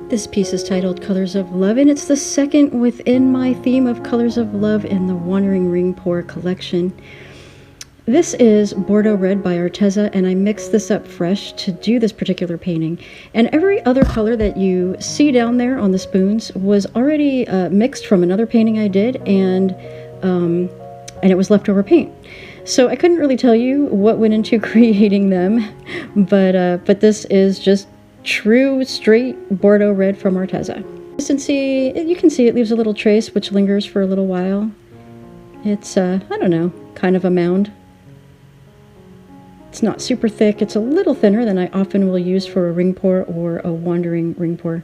This piece is titled Colors of Love, and it's the second within my theme of Colors of Love in the Wandering Ring Pour collection. This is Bordeaux Red by Arteza, and I mixed this up fresh to do this particular painting. And every other color that you see down there on the spoons was already mixed from another painting I did, and it was leftover paint. So I couldn't really tell you what went into creating them, but this is just true, straight Bordeaux Red from Arteza. You can see it leaves a little trace which lingers for a little while. It's, I don't know, kind of a mound. It's not super thick. It's a little thinner than I often will use for a ring pour or a wandering ring pour.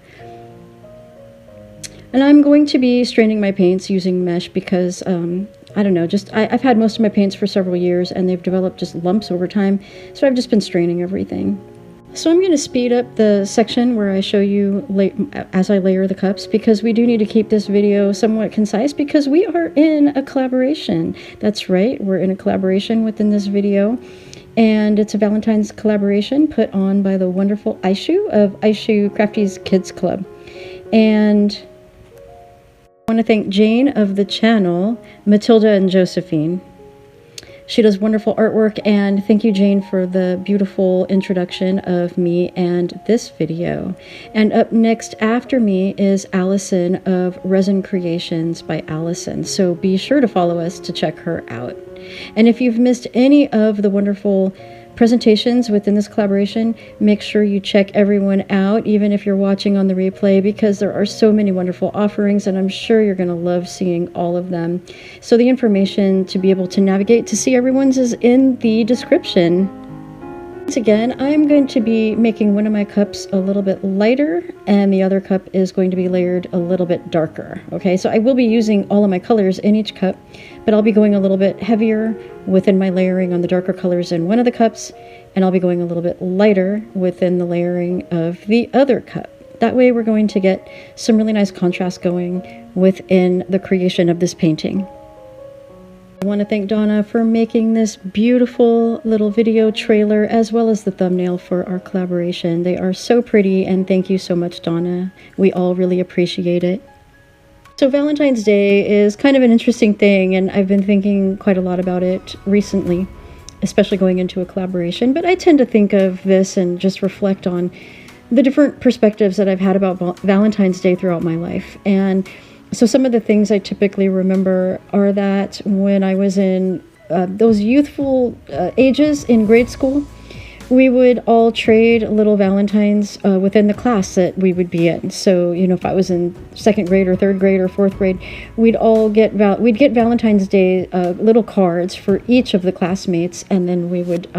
And I'm going to be straining my paints using mesh because, I don't know, I've had most of my paints for several years and they've developed just lumps over time. So I've just been straining everything. So I'm going to speed up the section where I show you as I layer the cups, because we do need to keep this video somewhat concise because we are in a collaboration. That's right, we're in a collaboration within this video. And it's a Valentine's collaboration put on by the wonderful Aishu of Aishu Crafties Kids Club. And I want to thank Jane of the channel, Matilda and Josephine. She does wonderful artwork, and thank you, Jane, for the beautiful introduction of me and this video. And up next after me is Allison of Resin Creations by Allison. So be sure to follow us to check her out. And if you've missed any of the wonderful presentations within this collaboration, make sure you check everyone out, even if you're watching on the replay, because there are so many wonderful offerings and I'm sure you're going to love seeing all of them. So the information to be able to navigate to see everyone's is in the description. Once again, I'm going to be making one of my cups a little bit lighter and the other cup is going to be layered a little bit darker. Okay, so I will be using all of my colors in each cup, but I'll be going a little bit heavier within my layering on the darker colors in one of the cups, and I'll be going a little bit lighter within the layering of the other cup. That way we're going to get some really nice contrast going within the creation of this painting. I want to thank Donna for making this beautiful little video trailer as well as the thumbnail for our collaboration. They are so pretty, and thank you so much, Donna. We all really appreciate it. So Valentine's Day is kind of an interesting thing, and I've been thinking quite a lot about it recently, especially going into a collaboration. But I tend to think of this and just reflect on the different perspectives that I've had about Valentine's Day throughout my life. And so some of the things I typically remember are that when I was in those youthful ages in grade school, we would all trade little Valentines within the class that we would be in. So, you know, if I was in second grade or third grade or fourth grade, we'd get Valentine's Day little cards for each of the classmates, and then we would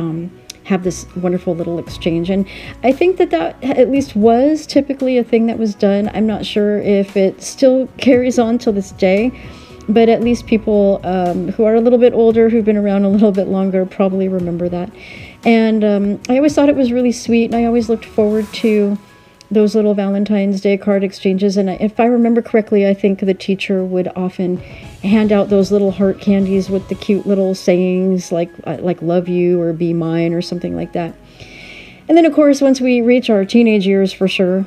have this wonderful little exchange. And I think that at least was typically a thing that was done. I'm not sure if it still carries on till this day, but at least people who are a little bit older, who've been around a little bit longer, probably remember that. And I always thought it was really sweet, and I always looked forward to those little Valentine's Day card exchanges. And if I remember correctly, I think the teacher would often hand out those little heart candies with the cute little sayings like love you or be mine or something like that. And then, of course, once we reach our teenage years, for sure,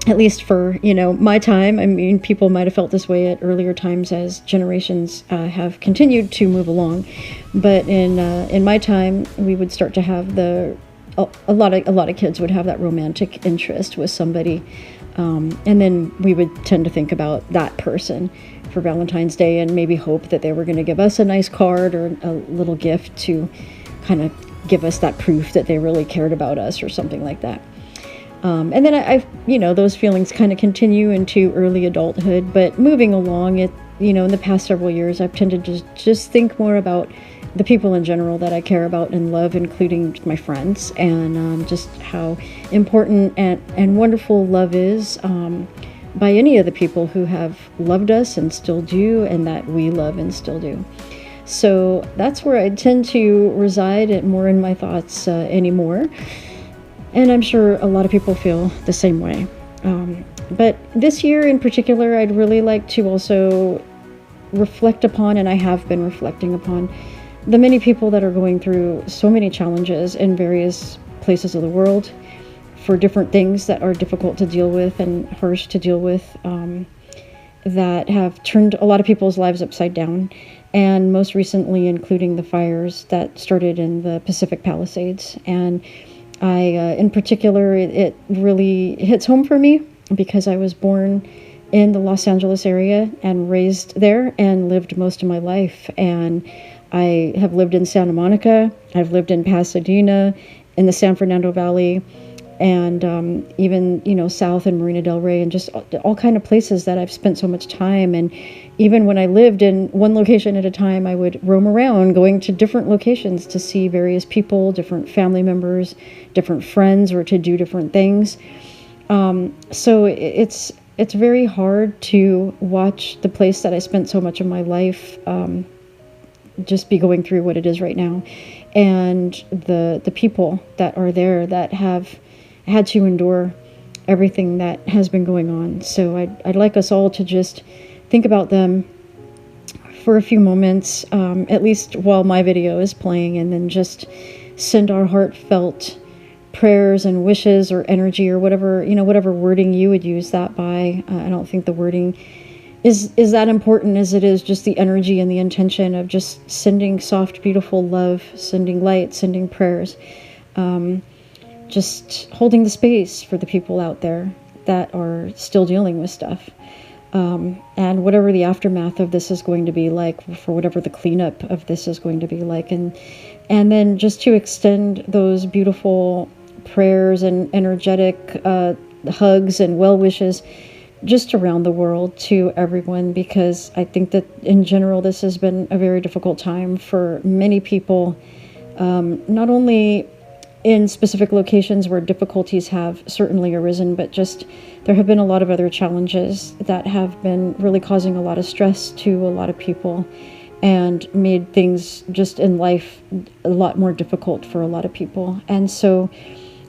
at least for, you know, my time, I mean, people might have felt this way at earlier times as generations have continued to move along. But in my time, we would start to have a lot of kids would have that romantic interest with somebody, and then we would tend to think about that person for Valentine's Day and maybe hope that they were going to give us a nice card or a little gift to kind of give us that proof that they really cared about us or something like that. And then I've, you know, those feelings kind of continue into early adulthood, but moving along, you know, in the past several years, I've tended to just think more about the people in general that I care about and love, including my friends, and just how important and wonderful love is by any of the people who have loved us and still do, and that we love and still do. So that's where I tend to reside more in my thoughts anymore. And I'm sure a lot of people feel the same way. But this year in particular, I'd really like to also reflect upon, and I have been reflecting upon, the many people that are going through so many challenges in various places of the world, for different things that are difficult to deal with and harsh to deal with, that have turned a lot of people's lives upside down, and most recently including the fires that started in the Pacific Palisades. And in particular, it really hits home for me because I was born in the Los Angeles area and raised there and lived most of my life. And I have lived in Santa Monica, I've lived in Pasadena, in the San Fernando Valley, and even, south in Marina del Rey, and just all kind of places that I've spent so much time. And even when I lived in one location at a time, I would roam around going to different locations to see various people, different family members, different friends, or to do different things. So it's very hard to watch the place that I spent so much of my life just be going through what it is right now, and the people that are there that have had to endure everything that has been going on. So I'd like us all to just think about them for a few moments, at least while my video is playing, and then just send our heartfelt prayers and wishes or energy or whatever wording you would use that by. I don't think the wording is that important as it is just the energy and the intention of just sending soft, beautiful love, sending light, sending prayers, just holding the space for the people out there that are still dealing with stuff. And whatever the aftermath of this is going to be like, for whatever the cleanup of this is going to be like. And then just to extend those beautiful prayers and energetic hugs and well wishes just around the world to everyone, because I think that in general this has been a very difficult time for many people, not only in specific locations where difficulties have certainly arisen, but just there have been a lot of other challenges that have been really causing a lot of stress to a lot of people and made things just in life a lot more difficult for a lot of people. And so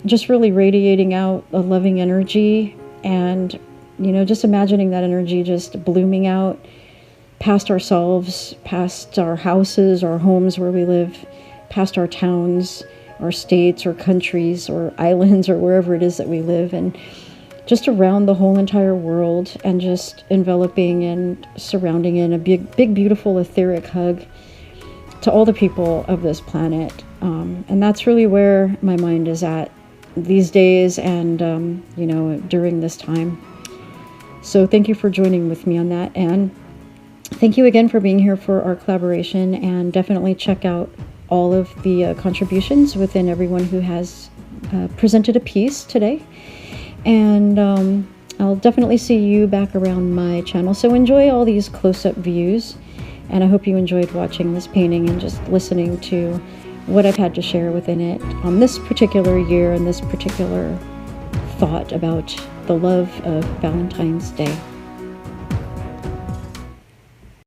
just really radiating out a loving energy, and just imagining that energy just blooming out past ourselves, past our houses, our homes where we live, past our towns, or states, or countries, or islands, or wherever it is that we live, and just around the whole entire world, and just enveloping and surrounding in a big, beautiful, etheric hug to all the people of this planet. And that's really where my mind is at these days, and during this time. So thank you for joining with me on that, and thank you again for being here for our collaboration, and definitely check out all of the contributions within everyone who has presented a piece today. And I'll definitely see you back around my channel. So enjoy all these close-up views, and I hope you enjoyed watching this painting and just listening to what I've had to share within it on this particular year and this particular thought about the love of Valentine's Day.